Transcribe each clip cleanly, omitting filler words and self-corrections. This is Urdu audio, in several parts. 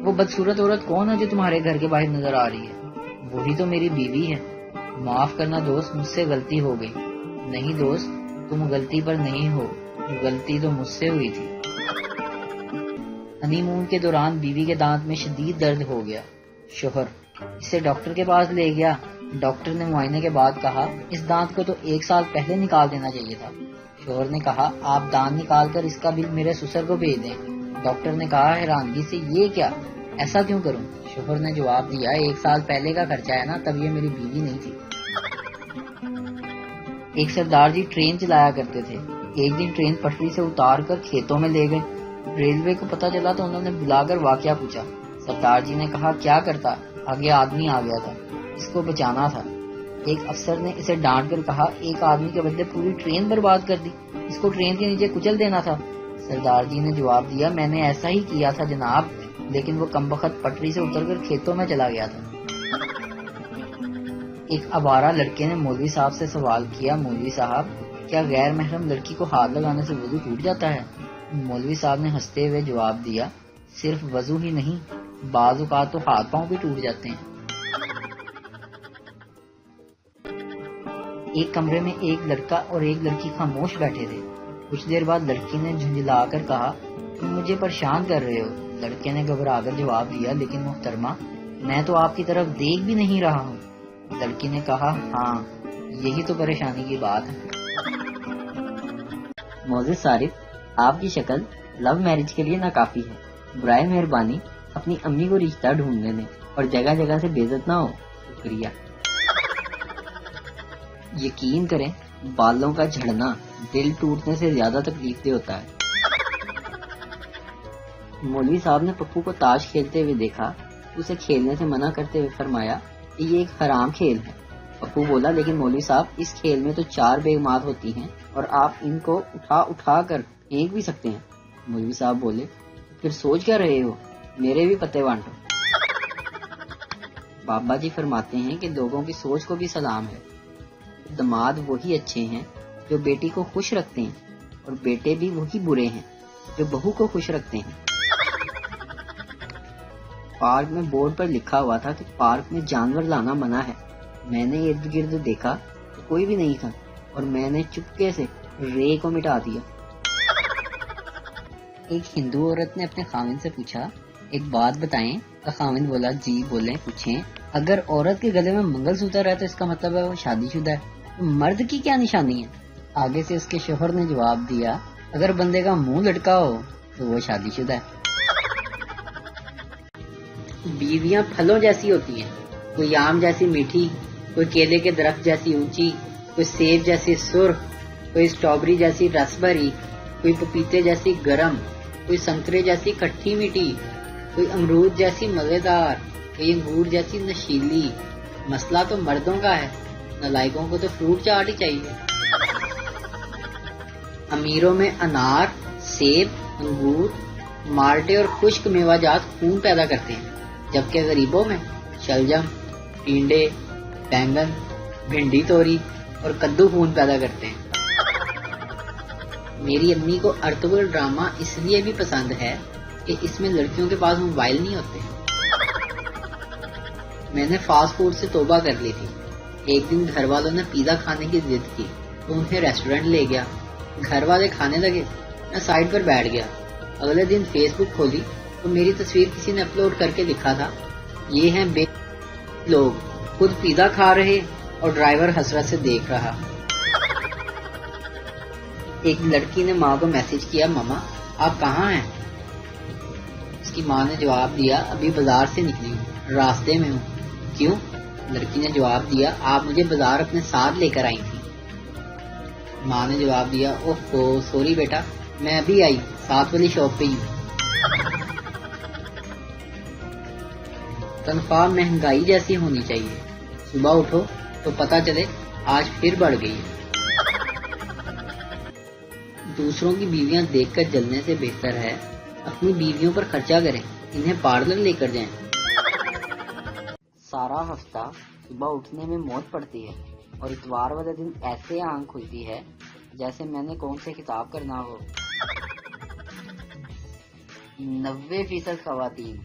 وہ بدصورت عورت کون ہے جو تمہارے گھر کے باہر نظر آ رہی ہے؟ وہی تو میری بیوی ہے۔ معاف کرنا دوست، مجھ سے غلطی ہو گئی۔ نہیں دوست، تم غلطی پر نہیں ہو، غلطی تو مجھ سے ہوئی تھی۔ ہنی مون کے دوران بیوی کے دانت میں شدید درد ہو گیا۔ شوہر اسے ڈاکٹر کے پاس لے گیا۔ ڈاکٹر نے معائنے کے بعد کہا اس دانت کو تو 1 سال پہلے نکال دینا چاہیے تھا۔ شوہر نے کہا آپ دانت نکال کر اس کا بل میرے سسر کو بھیج دیں۔ ڈاکٹر نے کہا حیرانگی سے یہ کیا، ایسا کیوں کروں؟ شوہر نے جواب دیا 1 سال پہلے کا خرچہ ہے نا، تب یہ میری بیوی نہیں تھی۔ ایک سردار جی ٹرین چلایا کرتے تھے۔ ایک دن ٹرین پٹری سے اتار کر کھیتوں میں لے گئے۔ ریلوے کو پتہ چلا تو انہوں نے بلا کر واقعہ پوچھا۔ سردار جی نے کہا کیا کرتا، آگے آدمی آ گیا تھا، اس کو بچانا تھا۔ ایک افسر نے اسے ڈانٹ کر کہا ایک آدمی کے بدلے پوری ٹرین برباد کر دی، اس کو ٹرین کے نیچے کچل دینا تھا۔ سردار جی نے جواب دیا میں نے ایسا ہی کیا تھا جناب، لیکن وہ کمبخت پٹری سے اتر کر کھیتوں میں چلا گیا تھا۔ ایک آوارہ لڑکے نے مولوی صاحب سے سوال کیا مولوی صاحب کیا غیر محرم لڑکی کو ہاتھ لگانے سے وضو ٹوٹ جاتا ہے؟ مولوی صاحب نے ہنستے ہوئے جواب دیا صرف وضو ہی نہیں، بعض اوقات تو ہاتھ پاؤں بھی ٹوٹ جاتے ہیں۔ ایک کمرے میں ایک لڑکا اور ایک لڑکی خاموش بیٹھے تھے۔ کچھ دیر بعد لڑکی نے جھنجھلا کر کہا تم مجھے پریشان کر رہے ہو۔ لڑکے نے گھبرا کر جواب دیا لیکن محترمہ میں تو آپ کی طرف دیکھ بھی نہیں رہا ہوں۔ لڑکی نے کہا ہاں یہی تو پریشانی کی بات ہے۔ معزز صارف آپ کی شکل لو میرج کے لیے ناکافی ہے، برائے مہربانی اپنی امی کو رشتہ ڈھونڈنے دیں اور جگہ جگہ سے بے عزت نہ ہو، شکریہ۔ یقین کریں بالوں کا جھڑنا دل ٹوٹنے سے زیادہ تکلیف دہ ہوتا ہے۔ مولوی صاحب نے پپو کو تاش کھیلتے ہوئے دیکھا، اسے کھیلنے سے منع کرتے ہوئے فرمایا کہ یہ ایک حرام کھیل ہے۔ پپو بولا لیکن مولوی صاحب اس کھیل میں تو 4 بیگمات ہوتی ہیں اور آپ ان کو اٹھا اٹھا کر پھینک بھی سکتے ہیں۔ مولوی صاحب بولے پھر سوچ کیا رہے ہو، میرے بھی پتے بانٹو۔ بابا جی فرماتے ہیں کہ لوگوں کی سوچ کو بھی سلام ہے۔ دماد وہی اچھے ہیں جو بیٹی کو خوش رکھتے ہیں اور بیٹے بھی وہی برے ہیں جو بہو کو خوش رکھتے ہیں۔ پارک میں بورڈ پر لکھا ہوا تھا کہ پارک میں جانور لانا منع ہے۔ میں نے ارد گرد دیکھا تو کوئی بھی نہیں تھا اور میں نے چپکے سے رے کو مٹا دیا۔ ایک ہندو عورت نے اپنے خاوند سے پوچھا ایک بات بتائیں۔ خاوند بولا جی بولیں پوچھیں۔ اگر عورت کے گلے میں منگل سوتر ہے تو اس کا مطلب ہے وہ شادی شدہ ہے، مرد کی کیا نشانی ہے؟ آگے سے اس کے شوہر نے جواب دیا اگر بندے کا منہ لٹکا ہو تو وہ شادی شدہ ہے۔ بیویاں پھلوں جیسی ہوتی ہیں، کوئی آم جیسی میٹھی، کوئی کیلے کے درخت جیسی اونچی، کوئی سیب جیسی سرخ، کوئی اسٹرابری جیسی رس بھری، کوئی پپیتے جیسی گرم، کوئی سنترے جیسی کھٹی میٹھی، کوئی امرود جیسی مزیدار، کوئی انگور جیسی نشیلی۔ مسئلہ تو مردوں کا ہے، نالائکوں کو تو فروٹ چاٹ ہی چاہیے۔ امیروں میں انار، سیب، انگور، مالٹے اور خشک میوہ جات خون پیدا کرتے ہیں، جبکہ غریبوں میں شلجم، ٹینڈے، بینگن، بھنڈی توری اور کدو خون پیدا کرتے ہیں۔ میری امی کو ارطغرل ڈرامہ اس لیے بھی پسند ہے کہ اس میں لڑکیوں کے پاس موبائل نہیں ہوتے۔ میں نے فاسٹ فوڈ سے توبہ کر لی تھی۔ ایک دن گھر والوں نے پیزا کھانے کی ضد کی تو انہیں ریسٹورنٹ لے گیا۔ گھر والے کھانے لگے، میں سائڈ پر بیٹھ گیا۔ اگلے دن فیس بک کھولی تو میری تصویر کسی نے اپلوڈ کر کے لکھا تھا یہ ہیں بے لوگ، خود پیزا کھا رہے اور ڈرائیور حسرت سے دیکھ رہا۔ ایک لڑکی نے ماں کو میسج کیا ماما آپ کہاں ہیں؟ اس کی ماں نے جواب دیا ابھی بازار سے نکلی ہوں، راستے میں ہوں۔ کیوں؟ لڑکی نے جواب دیا آپ مجھے بازار اپنے ساتھ لے کر آئی تھی۔ ماں نے جواب دیا اوہ سوری بیٹا میں ابھی آئی، ساتھ والی شاپ پہ ہی ہوں۔ تنخواہ مہنگائی جیسی ہونی چاہیے، صبح اٹھو تو پتہ چلے آج پھر بڑھ گئی ہے۔ دوسروں کی بیویاں دیکھ کر جلنے سے بہتر ہے اپنی بیویوں پر خرچہ کریں، انہیں پارلر لے کر جائیں۔ سارا ہفتہ صبح اٹھنے میں موت پڑتی ہے اور اتوار والے دن ایسے آنکھ کھلتی ہے جیسے میں نے کون سے خطاب کرنا ہو۔ 90% خواتین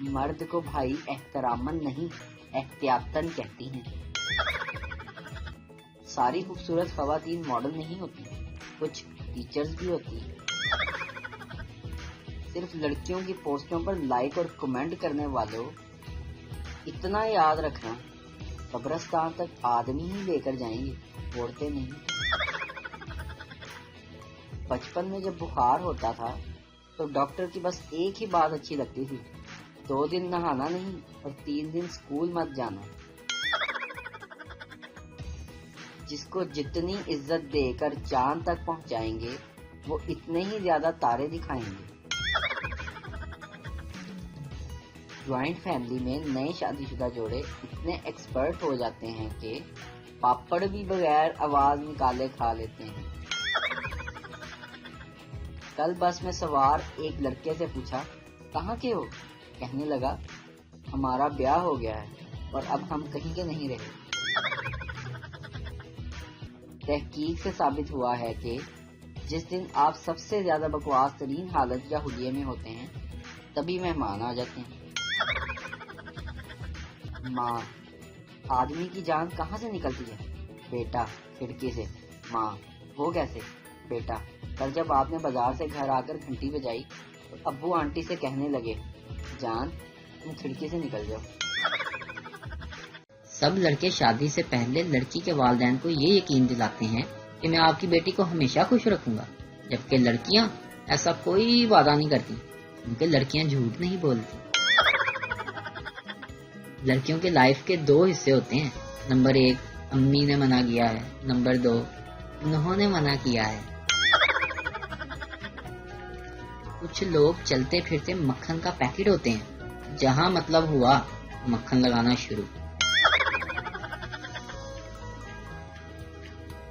مرد کو بھائی احتراماً نہیں احتیاطاً کہتی ہیں۔ ساری خوبصورت خواتین ماڈل نہیں ہوتی، کچھ ٹیچرز بھی ہوتی ہیں۔ صرف لڑکیوں کی پوسٹوں پر لائک اور کمنٹ کرنے والوں، اتنا یاد رکھنا، قبرستان تک آدمی ہی لے کر جائیں گے، عورتیں نہیں۔ بچپن میں جب بخار ہوتا تھا تو ڈاکٹر کی بس ایک ہی بات اچھی لگتی تھی، 2 دن نہانا نہیں اور 3 دن اسکول مت جانا۔ جس کو جتنی عزت دے کر چاند تک پہنچائیں گے وہ اتنے ہی زیادہ تارے دکھائیں گے۔ جوائنٹ فیملی میں نئے شادی شدہ جوڑے اتنے ایکسپرٹ ہو جاتے ہیں کہ پاپڑ بھی بغیر آواز نکالے کھا لیتے ہیں۔ کل بس میں سوار ایک لڑکے سے پوچھا، کہاں کے ہو؟ کہنے لگا، ہمارا بیاہ ہو گیا ہے اور اب ہم کہیں کے نہیں رہے۔ تحقیق سے ثابت ہوا ہے کہ جس دن آپ سب سے زیادہ بکواس ترین حالت یا حلیے میں ہوتے ہیں تبھی مہمان آ جاتے ہیں۔ ماں، آدمی کی جان کہاں سے نکلتی ہے؟ بیٹا، کھڑکی سے۔ ماں، وہ کیسے؟ بیٹا، کل جب آپ نے بازار سے گھر آ کر گھنٹی بجائی تو ابو آنٹی سے کہنے لگے، جان تم کھڑکی سے نکل جاؤ۔ سب لڑکے شادی سے پہلے لڑکی کے والدین کو یہ یقین دلاتے ہیں کہ میں آپ کی بیٹی کو ہمیشہ خوش رکھوں گا، جبکہ لڑکیاں ایسا کوئی وعدہ نہیں کرتی، کیونکہ لڑکیاں جھوٹ نہیں بولتی۔ لڑکیوں کے لائف کے 2 حصے ہوتے ہیں، نمبر 1 امی نے منع کیا ہے، نمبر 2 انہوں نے منع کیا ہے۔ کچھ لوگ چلتے پھرتے مکھن کا پیکٹ ہوتے ہیں، جہاں مطلب ہوا مکھن لگانا شروع۔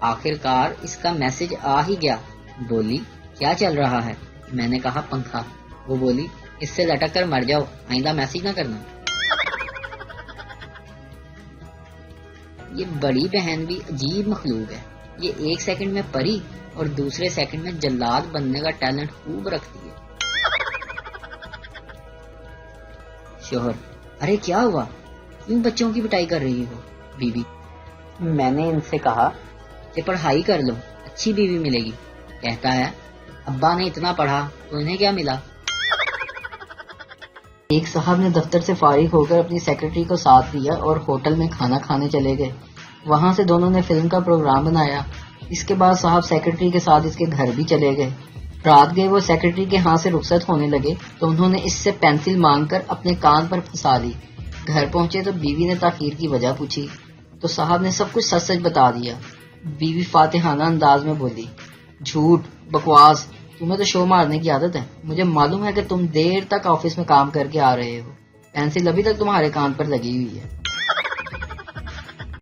آخر کار اس کا میسج آ ہی گیا۔ بولی، کیا چل رہا ہے؟ میں نے کہا پنکھا۔ وہ بولی، اس سے لٹک کر مر جاؤ، آئندہ میسج نہ کرنا۔ یہ بڑی بہن بھی عجیب مخلوق ہے، یہ 1 سیکنڈ میں پری اور دوسرے سیکنڈ میں جلاد بننے کا ٹیلنٹ خوب رکھتی ہے۔ شوہر، ارے کیا ہوا؟ کیوں بچوں کی پٹائی کر رہی ہو؟ بیوی، میں نے ان سے کہا کہ پڑھائی کر لو، اچھی بیوی ملے گی۔ کہتا ہے، ابا نے اتنا پڑھا تو انہیں کیا ملا؟ ایک صاحب نے دفتر سے فارغ ہو کر اپنی سیکرٹری کو ساتھ لیا اور ہوٹل میں کھانا کھانے چلے گئے۔ وہاں سے دونوں نے فلم کا پروگرام بنایا۔ اس کے بعد صاحب سیکرٹری کے ساتھ اس کے گھر بھی چلے گئے۔ رات گئے وہ سیکرٹری کے ہاں سے رخصت ہونے لگے تو انہوں نے اس سے پینسل مانگ کر اپنے کان پر پھنسا لی۔ گھر پہنچے تو بیوی نے تاخیر کی وجہ پوچھی تو صاحب نے سب کچھ سچ سچ بتا دیا۔ بیوی فاتحانہ انداز میں بولی، جھوٹ، بکواس، تمہیں تو شو مارنے کی عادت ہے، مجھے معلوم ہے کہ تم دیر تک آفس میں کام کر کے آ رہے ہو، پینسل ابھی تک تمہارے کان پر لگی ہوئی ہے۔